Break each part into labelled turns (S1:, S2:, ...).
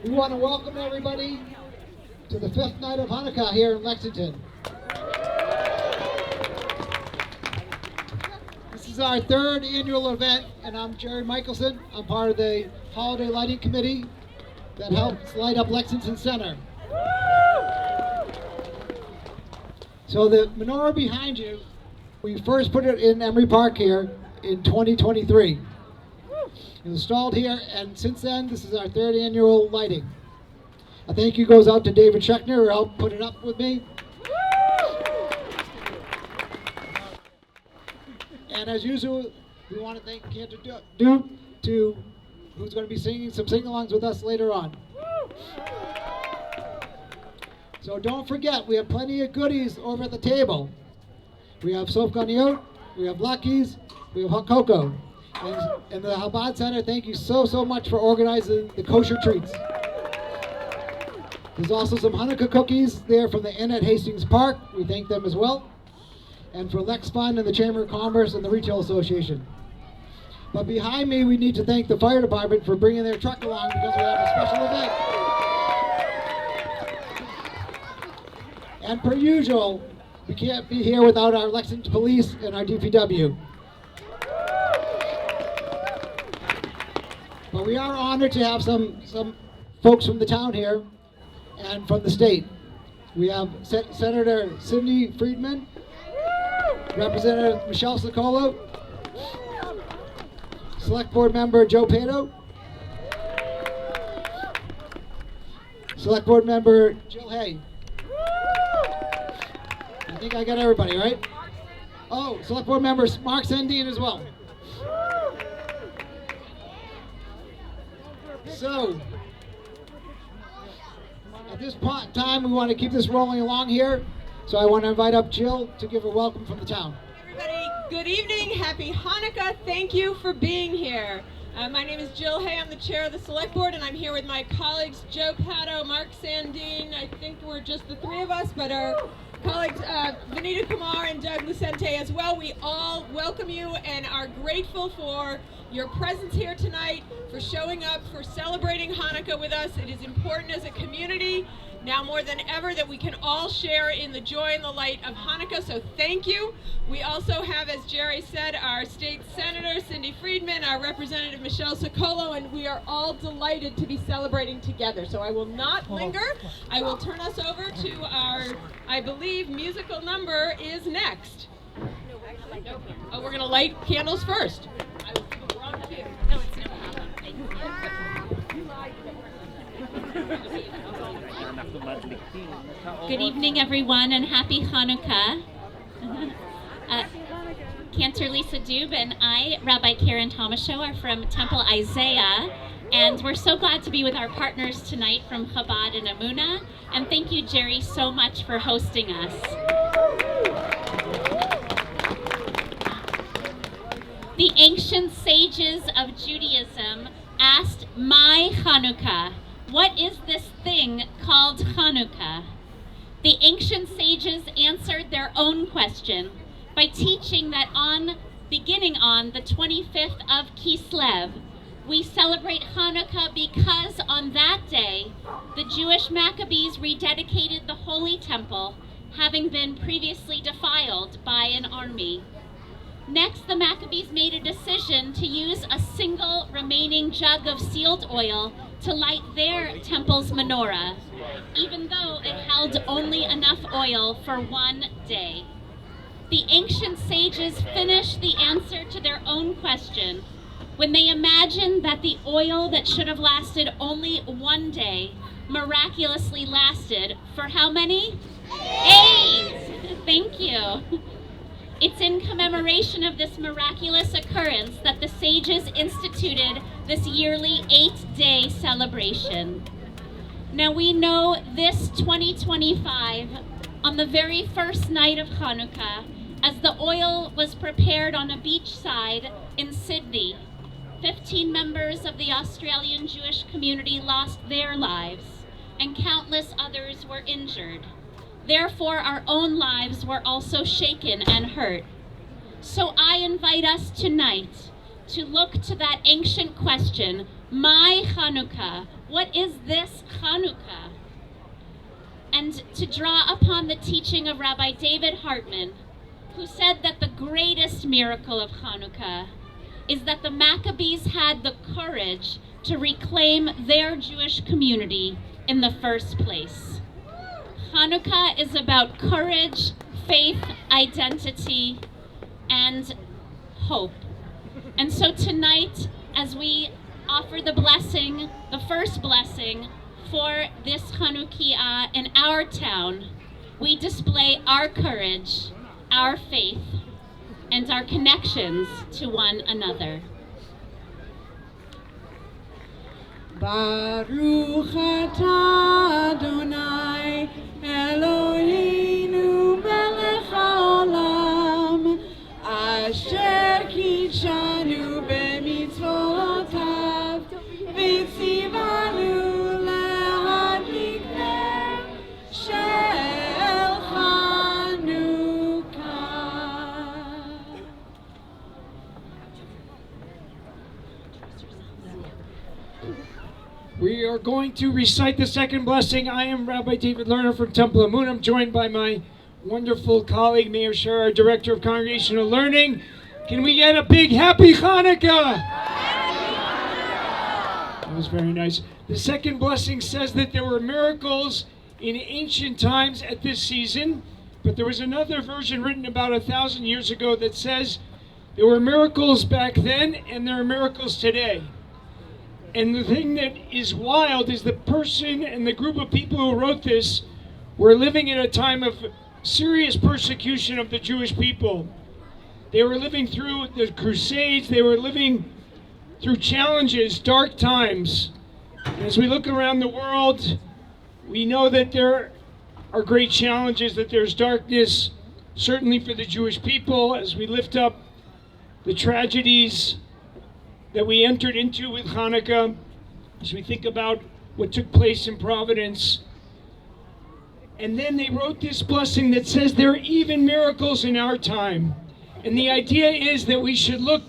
S1: We want to welcome everybody to the 5th night of Hanukkah here in Lexington. This is our 3rd annual event, and I'm Jerry Michelson. I'm part of the Holiday Lighting Committee that helps light up Lexington Center. So the menorah behind you, we first put it in Emery Park here in 2023. It was installed here, and since then, this is our 3rd annual lighting. A thank you goes out to David Schechner, who helped put it up with me. And as usual, we want to thank Cantor Duke, who's going to be singing some sing-alongs with us later on. So don't forget, we have plenty of goodies over at the table. We have soap ganiot, we have Lucky's, we have hot cocoa. And the Chabad Center, thank you so much for organizing the kosher treats. There's also some Hanukkah cookies there from the Inn at Hastings Park. We thank them as well. And for Lex Fund and the Chamber of Commerce and the Retail Association. But behind me, we need to thank the fire department for bringing their truck along because we have a special event. And per usual, we can't be here without our Lexington Police and our DPW. But we are honored to have some folks from the town here and from the state. We have Senator Cindy Friedman, Representative Michelle Socolo, Select Board Member Joe Pato, Select Board Member Jill Hay. I think I got everybody, right? Oh, Select Board Member Mark Sandine as well. So, at this time, we want to keep this rolling along here. So I want to invite up Jill to give a welcome from the town.
S2: Everybody, good evening. Happy Hanukkah. Thank you for being here. My name is Jill Hay. I'm the chair of the Select Board, and I'm here with my colleagues Joe Pato, Mark Sandine. I think we're just the 3 of us, but our colleagues Vanita Kumar and Doug Lucente as well. We all welcome you and are grateful for your presence here tonight, for showing up, for celebrating Hanukkah with us. It is important as a community now more than ever that we can all share in the joy and the light of Hanukkah, so thank you. We also have, as Jerry said, our state senator, Cindy Friedman, our representative, Michelle Socolo, and we are all delighted to be celebrating together. So I will not linger. I will turn us over to our, I believe, musical number is next. Oh, we're going to light candles first. I was the wrong cue. No, it's no problem.
S3: Good evening, everyone, and happy Hanukkah. Cantor Lisa Dube and I, Rabbi Karen Tomashow, are from Temple Isaiah, and we're so glad to be with our partners tonight from Chabad and Emunah. And thank you, Jerry, so much for hosting us. The ancient sages of Judaism asked, "My Hanukkah, what is this thing called Hanukkah?" The ancient sages answered their own question by teaching that beginning on the 25th of Kislev, we celebrate Hanukkah because on that day, the Jewish Maccabees rededicated the Holy Temple, having been previously defiled by an army. Next, the Maccabees made a decision to use a single remaining jug of sealed oil to light their temple's menorah, even though it held only enough oil for 1 day. The ancient sages finished the answer to their own question when they imagined that the oil that should have lasted only 1 day miraculously lasted for how many? 8! Thank you. It's in commemoration of this miraculous occurrence that the sages instituted this yearly 8-day celebration. Now we know this 2025, on the very first night of Hanukkah, as the oil was prepared on a beachside in Sydney, 15 members of the Australian Jewish community lost their lives, and countless others were injured. Therefore, our own lives were also shaken and hurt. So I invite us tonight to look to that ancient question, My Hanukkah. What is this Hanukkah? And to draw upon the teaching of Rabbi David Hartman, who said that the greatest miracle of Hanukkah is that the Maccabees had the courage to reclaim their Jewish community in the first place. Hanukkah is about courage, faith, identity, and hope. And so tonight, as we offer the blessing, the first blessing for this Hanukkah in our town, we display our courage, our faith, and our connections to one another.
S4: Baruch atah Adonai Eloheinu melech haolam asher kidshanu b'mitzvotav v'tzivanu להדליק נר של חנוכה.
S1: We are going to recite the second blessing. I am Rabbi David Lerner from Temple Amun. I'm joined by my wonderful colleague, Meir Sher, our Director of Congregational Learning. Can we get a big Happy Hanukkah? That was very nice. The second blessing says that there were miracles in ancient times at this season, but there was another version written about 1,000 years ago that says there were miracles back then and there are miracles today. And the thing that is wild is the person and the group of people who wrote this were living in a time of serious persecution of the Jewish people. They were living through the Crusades, they were living through challenges, dark times. And as we look around the world, we know that there are great challenges, that there's darkness, certainly for the Jewish people, as we lift up the tragedies that we entered into with Hanukkah, as we think about what took place in Providence. And then they wrote this blessing that says there are even miracles in our time. And the idea is that we should look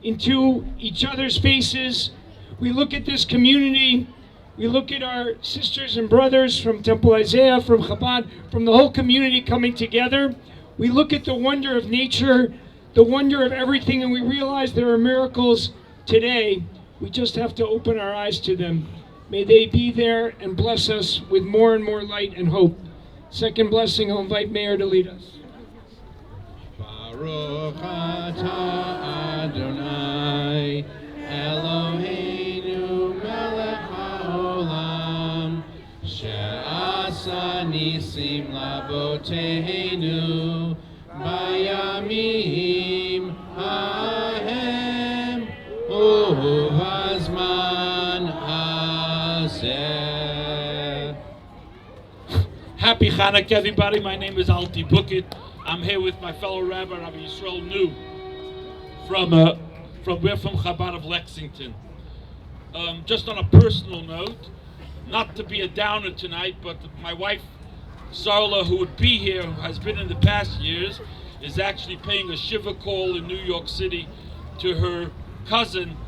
S1: into each other's faces. We look at this community. We look at our sisters and brothers from Temple Isaiah, from Chabad, from the whole community coming together. We look at the wonder of nature, the wonder of everything, and we realize there are miracles today. We just have to open our eyes to them. May they be there and bless us with more and more light and hope. Second blessing, I'll invite Meir to lead us.
S5: Baruch atah Adonai Eloheinu melech haolam she'asa nisim laboteinu bayamim hahem ubazman hazeh.
S6: Happy Hanukkah, everybody. My name is Alti Bukit. I'm here with my fellow Rabbi Yisrael Nu we're from Chabad of Lexington. Just on a personal note, not to be a downer tonight, but my wife Sarla, who would be here, who has been in the past years, is actually paying a shiva call in New York City to her cousin,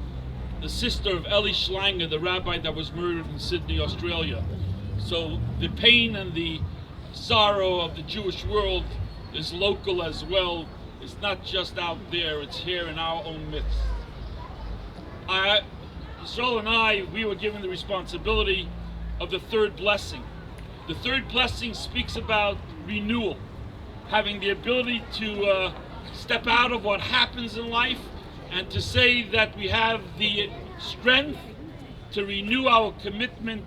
S6: the sister of Eli Schlanger, the rabbi that was murdered in Sydney, Australia. So the pain and the sorrow of the Jewish world is local as well. It's not just out there, it's here in our own midst. Yisrael and I, we were given the responsibility of the third blessing. The third blessing speaks about renewal, having the ability to step out of what happens in life and to say that we have the strength to renew our commitment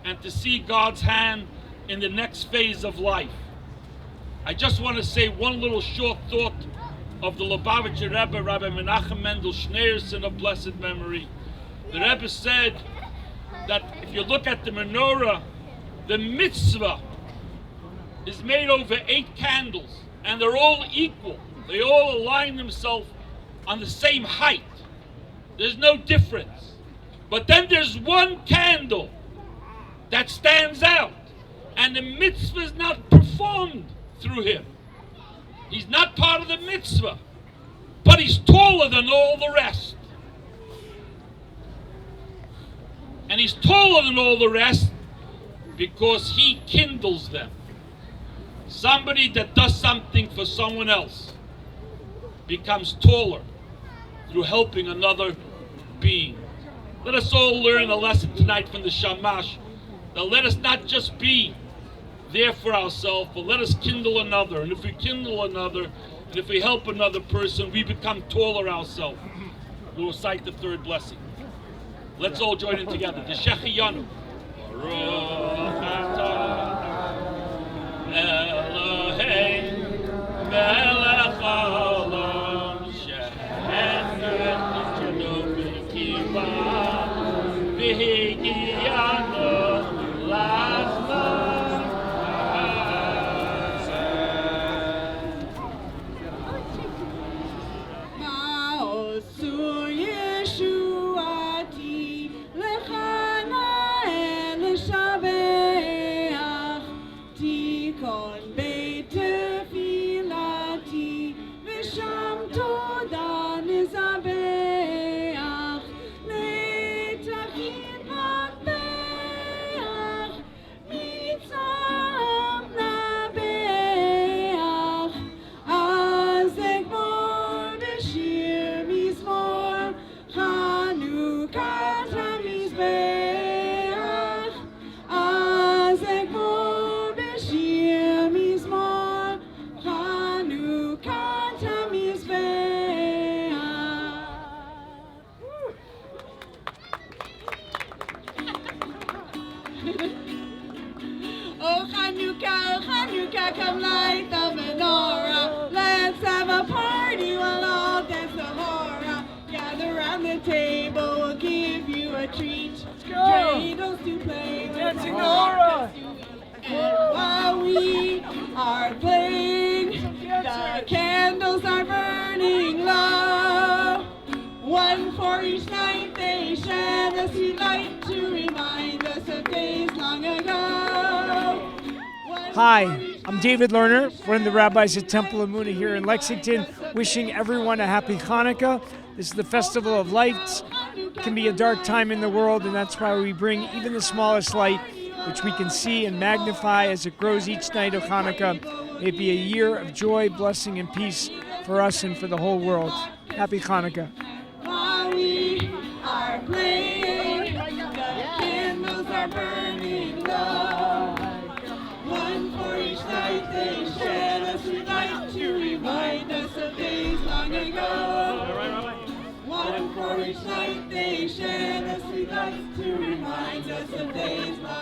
S6: and to see God's hand in the next phase of life. I just want to say one little short thought of the Lubavitcher Rebbe, Rabbi Menachem Mendel Schneerson of blessed memory. The Rebbe said that if you look at the menorah, the mitzvah is made over 8 candles, and they're all equal. They all align themselves on the same height. There's no difference. But then there's one candle that stands out, and the mitzvah is not performed through him. He's not part of the mitzvah, but he's taller than all the rest. And he's taller than all the rest because he kindles them. Somebody that does something for someone else becomes taller through helping another being. Let us all learn a lesson tonight from the Shamash. Now let us not just be there for ourselves, but let us kindle another. And if we kindle another, and if we help another person, we become taller ourselves. We'll recite the third blessing. Let's all join in together. The Shechiyanu. Baruch atah Eloheinu melech haolam she'echad tishnu b'kiva v'higiyanu l'azman hazeh.
S4: Ma'osu Yeshuati lechana el shabeach tikon beit tefilati v'sham toda nizabeach netachim v'beach mitzam nabeach azekbor b'shir mizmor Hanukkah hamizbeach azekbor b'shir mizmor Hanukkah hamizbeach. Oh Hanukkah, come light the menorah. Let's have a party, we'll all dance the hora. Gather round the table, we'll give you a treat. Dreidels to play with. Dancing Nora! And while we are playing, the candles are burning low. One for each night they shed a sweet light to remind us of days long ago.
S7: Hi, I'm David Lerner, one of the rabbis at Temple Amunah here in Lexington, wishing everyone a happy Hanukkah. This is the Festival of Lights. It can be a dark time in the world, and that's why we bring even the smallest light, which we can see and magnify as it grows each night of Hanukkah. May it be a year of joy, blessing, and peace for us and for the whole world. Happy Hanukkah.
S4: While we are playing, the candles are burning low. One for each night they shed a sweet light to remind us of days long ago. One for each night they shed a sweet light to remind us of days long ago.